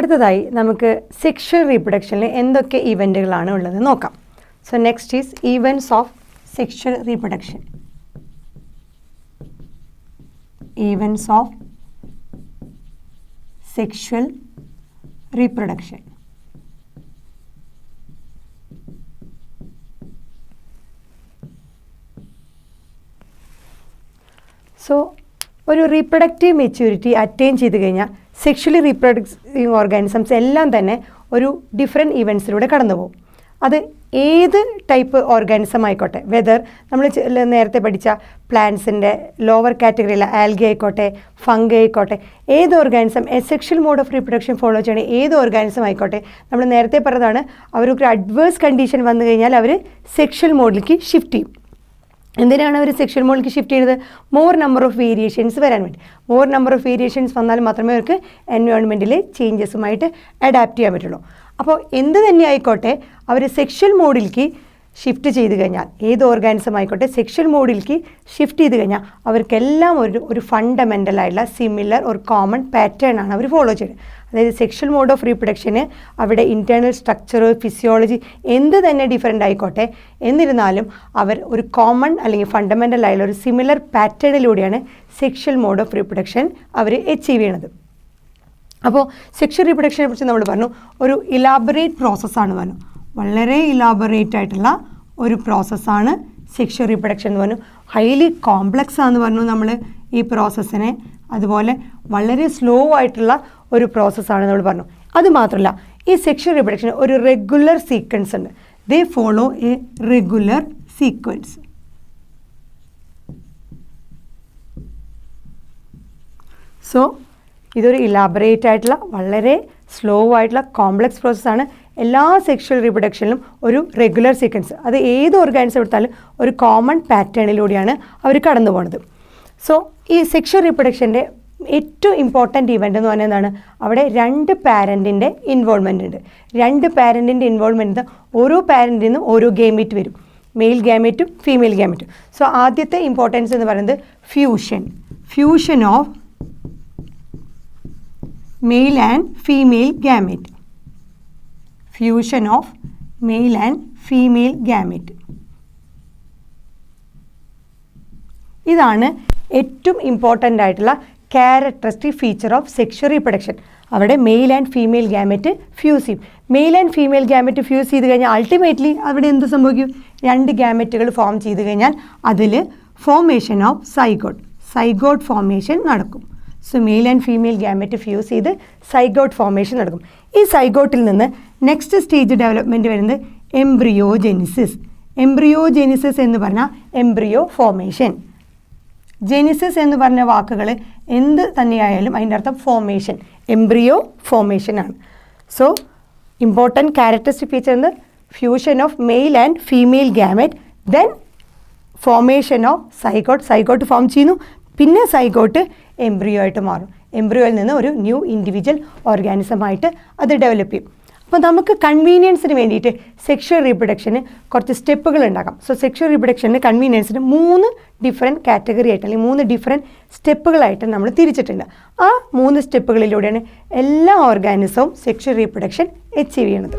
അടുത്തതായി നമുക്ക് സെക്ഷൽ റീപ്രൊഡക്ഷനിൽ എന്തൊക്കെ ഇവൻറ്റുകളാണ് ഉള്ളത് നോക്കാം. So next is events of sexual reproduction. Events of sexual reproduction. So ഒരു റീപ്രൊഡക്റ്റീവ് മെച്യൂരിറ്റി അറ്റൈൻ ചെയ്ത് കഴിഞ്ഞാൽ സെക്ഷലി റീപ്രൊഡക്റ്റീവ് ഓർഗാനിസംസ് എല്ലാം തന്നെ ഒരു ഡിഫറെൻറ്റ് ഇവൻറ്റ്സിലൂടെ കടന്നു പോകും. അത് ഏത് ടൈപ്പ് ഓർഗാനിസം ആയിക്കോട്ടെ, വെദർ നമ്മൾ നേരത്തെ പഠിച്ച പ്ലാന്റ്സിൻ്റെ ലോവർ കാറ്റഗറിയിലെ ആൽഗെ ആയിക്കോട്ടെ, ഫംഗ ആയിക്കോട്ടെ, ഏത് organism sexual mode of reproduction follow ചെയ്യണ ഏത് ഓർഗാനിസം ആയിക്കോട്ടെ, നമ്മൾ നേരത്തെ പറഞ്ഞതാണ് അവർക്ക് അഡ്വേഴ്സ് കണ്ടീഷൻ വന്നു കഴിഞ്ഞാൽ അവർ സെക്ഷൽ മോഡിലേക്ക് ഷിഫ്റ്റ് ചെയ്യും. എന്തിനാണ് അവർ സെക്ഷൽ മോഡിലേക്ക് ഷിഫ്റ്റ് ചെയ്യുന്നത്? മോർ നമ്പർ ഓഫ് വേരിയേഷൻസ് വരാൻ വേണ്ടി. മോർ നമ്പർ ഓഫ് വേരിയേഷൻസ് വന്നാൽ മാത്രമേ അവർക്ക് എൻവയോൺമെൻറ്റിലെ ചേഞ്ചസുമായിട്ട് അഡാപ്റ്റ് ചെയ്യാൻ പറ്റുള്ളൂ. അപ്പോൾ എന്ത് തന്നെ ആയിക്കോട്ടെ അവർ സെക്ഷൽ മോഡിലേക്ക് ഷിഫ്റ്റ് ചെയ്ത് കഴിഞ്ഞാൽ, ഏത് ഓർഗാനിസം ആയിക്കോട്ടെ സെക്ഷൽ മോഡിലേക്ക് ഷിഫ്റ്റ് ചെയ്ത് കഴിഞ്ഞാൽ അവർക്കെല്ലാം ഒരു ഫണ്ടമെൻ്റലായിട്ടുള്ള സിമിലർ ഒരു കോമൺ പാറ്റേൺ ആണ് അവർ ഫോളോ ചെയ്യുന്നത്. അതായത് സെക്ഷൽ മോഡ് ഓഫ് റീപ്രൊഡക്ഷന് അവിടെ ഇൻറ്റേർണൽ സ്ട്രക്ചർ, ഫിസിയോളജി എന്ത് തന്നെ ഡിഫറെൻ്റ് ആയിക്കോട്ടെ, എന്നിരുന്നാലും അവർ ഒരു കോമൺ അല്ലെങ്കിൽ ഫണ്ടമെൻ്റൽ ആയുള്ള ഒരു സിമിലർ പാറ്റേണിലൂടെയാണ് സെക്ഷൽ മോഡ് ഓഫ് റീപ്രൊഡക്ഷൻ അവർ അച്ചീവ് ചെയ്യണത്. അപ്പോൾ സെക്ഷൽ റീപ്രൊഡക്ഷനെ കുറിച്ച് നമ്മൾ പറഞ്ഞു ഒരു ഇലാബറേറ്റ് പ്രോസസ്സാണ് പറഞ്ഞു. വളരെ ഇലാബറേറ്റ് ആയിട്ടുള്ള ഒരു പ്രോസസ്സാണ് സെക്ഷൽ റീപ്രൊഡക്ഷൻ എന്ന് പറഞ്ഞു. ഹൈലി കോംപ്ലക്സ് ആണെന്ന് പറഞ്ഞു നമ്മൾ ഈ പ്രോസസ്സിനെ. അതുപോലെ വളരെ സ്ലോ ആയിട്ടുള്ള ഒരു പ്രോസസ്സാണ് നമ്മൾ പറഞ്ഞു. അതുമാത്രമല്ല ഈ സെക്ഷൽ റീപ്രൊഡക്ഷന് ഒരു റെഗുലർ സീക്വൻസ് ഉണ്ട്. ദേ follow A regular sequence. So ഇതൊരു ഇലാബറേറ്റ് ആയിട്ടുള്ള വളരെ സ്ലോ ആയിട്ടുള്ള കോംപ്ലക്സ് പ്രോസസ്സാണ്. എല്ലാ സെക്ഷൽ റീപ്രൊഡക്ഷനിലും ഒരു റെഗുലർ സീക്വൻസ്, അത് ഏത് ഓർഗാനിസം എടുത്താലും ഒരു കോമൺ പാറ്റേണിലൂടെയാണ് അവർ കടന്നു പോകുന്നത്. സോ ഈ സെക്ഷൽ റീപ്രൊഡക്ഷൻ്റെ ഏറ്റവും ഇമ്പോർട്ടൻറ്റ് ഇവൻ്റ് എന്ന് പറഞ്ഞാൽ എന്താണ്? അവിടെ രണ്ട് പാരൻറ്റിൻ്റെ ഇൻവോൾവ്മെൻ്റ് ഉണ്ട്. രണ്ട് പാരൻറ്റിൻ്റെ ഇൻവോൾവ്മെൻറ്റ്, ഓരോ പാരൻറ്റിൽ നിന്നും ഓരോ ഗാമേറ്റ് വരും, മെയിൽ ഗാമേറ്റും ഫീമെയിൽ ഗാമേറ്റും. സോ ആദ്യത്തെ ഇമ്പോർട്ടൻസ് എന്ന് പറയുന്നത് fusion of male and female gamete. Fusion of male and female gamete. ഇതാണ് ഏറ്റവും ഇമ്പോർട്ടൻ്റ് ആയിട്ടുള്ള characteristic feature of sexual reproduction. അവിടെ male and female gamete fuse ചെയ്യും. Male and female gamete fuse ചെയ്ത് കഴിഞ്ഞാൽ അൾട്ടിമേറ്റ്ലി അവിടെ എന്ത് സംഭവിക്കും? രണ്ട് ഗാമറ്റുകൾ ഫോം ചെയ്ത് കഴിഞ്ഞാൽ അതിൽ ഫോർമേഷൻ ഓഫ് സൈഗോട്ട് ഫോർമേഷൻ നടക്കും. So mail and female gamut fuse ചെയ്ത് സൈഗോട്ട് ഫോർമേഷൻ നടക്കും. ഈ സൈഗോട്ടിൽ നിന്ന് നെക്സ്റ്റ് സ്റ്റേജ് ഡെവലപ്മെൻറ്റ് വരുന്നത് എംബ്രിയോജെനിസിസ്. എംബ്രിയോജെനിസിസ് എന്ന് പറഞ്ഞാൽ എംബ്രിയോ ഫോർമേഷൻ. ജെനിസിസ് എന്ന് പറഞ്ഞ വാക്കുകൾ എന്ത് തന്നെയായാലും അതിൻ്റെ അർത്ഥം ഫോർമേഷൻ, എംബ്രിയോ ഫോർമേഷൻ ആണ്. സോ ഇമ്പോർട്ടൻറ്റ് ക്യാരക്ടറിസ്റ്റിക് ഫീച്ചർ എന്ന് fusion of male and female gamut, then formation of zygote form ചെയ്യുന്നു, പിന്നെ സൈഗോട്ട് എംബ്രിയോ ആയിട്ട് മാറും. എംബ്രിയോയിൽ നിന്ന് ഒരു ന്യൂ ഇൻഡിവിജ്വൽ ഓർഗാനിസമായിട്ട് അത് ഡെവലപ്പ് ചെയ്യും. അപ്പോൾ നമുക്ക് കൺവീനിയൻസിന് വേണ്ടിയിട്ട് സെക്ഷൽ റീപ്രൊഡക്ഷന് കുറച്ച് സ്റ്റെപ്പുകൾ ഉണ്ടാക്കാം. സോ സെക്ഷൽ റീപ്രൊഡക്ഷന് കൺവീനിയൻസിന് 3 ഡിഫറെൻറ്റ് കാറ്റഗറി ആയിട്ട് അല്ലെങ്കിൽ 3 ഡിഫറെൻറ്റ് സ്റ്റെപ്പുകളായിട്ട് നമ്മൾ തിരിച്ചിട്ടുണ്ട്. ആ 3 സ്റ്റെപ്പുകളിലൂടെയാണ് എല്ലാ ഓർഗാനിസവും സെക്ഷൽ റീപ്രൊഡക്ഷൻ അച്ചീവ് ചെയ്യണത്.